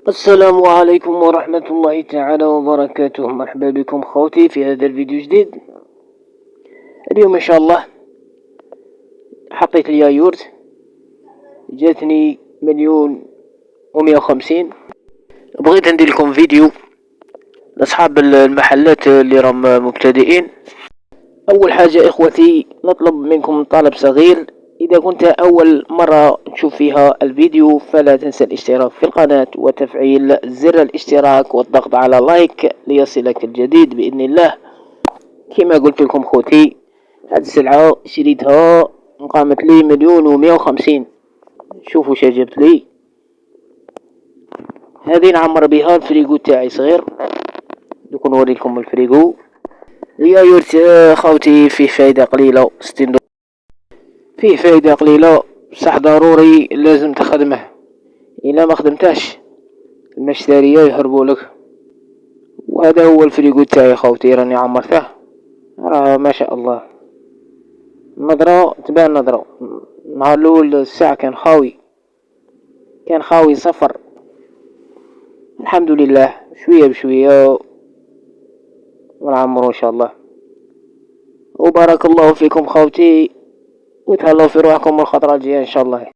السلام عليكم ورحمة الله تعالى وبركاته. مرحبا بكم خوتي في هذا الفيديو جديد. اليوم ان شاء الله حطيت اليايورت، جاتني 1,150,000. بغيت ندير لكم فيديو لاصحاب المحلات اللي راهم مبتدئين. اول حاجة اخوتي نطلب منكم طلب صغير، اذا كنت اول مرة تشوف فيها الفيديو فلا تنسى الاشتراك في القناة وتفعيل زر الاشتراك والضغط على لايك ليصلك الجديد باذن الله. كما قلت لكم خوتي، هاد السلعة شريتها قامت لي 1,150,000. شوفوا شا جبت لي. هذه نعمر بها الفريقو تاعي صغير. دوك نوريكم الفريقو. اليايورت خوتي فيه فايدة قليلة، 60 دولار. فيه فايدة قليلة بصح ضروري لازم تخدمه، الا ما خدمتاش المشترية يهربوا لك. وهذا هو الفريقو تاعي خوتي، راني عمرته. راه ما شاء الله نظرة تبان نظرة. النهار الاول الساعة كان خاوي صفر. الحمد لله شوية بشوية ونعمرو ان شاء الله. وبارك الله فيكم خوتي، وتهلاو في روحكم الخطرة الجاية ان شاء الله.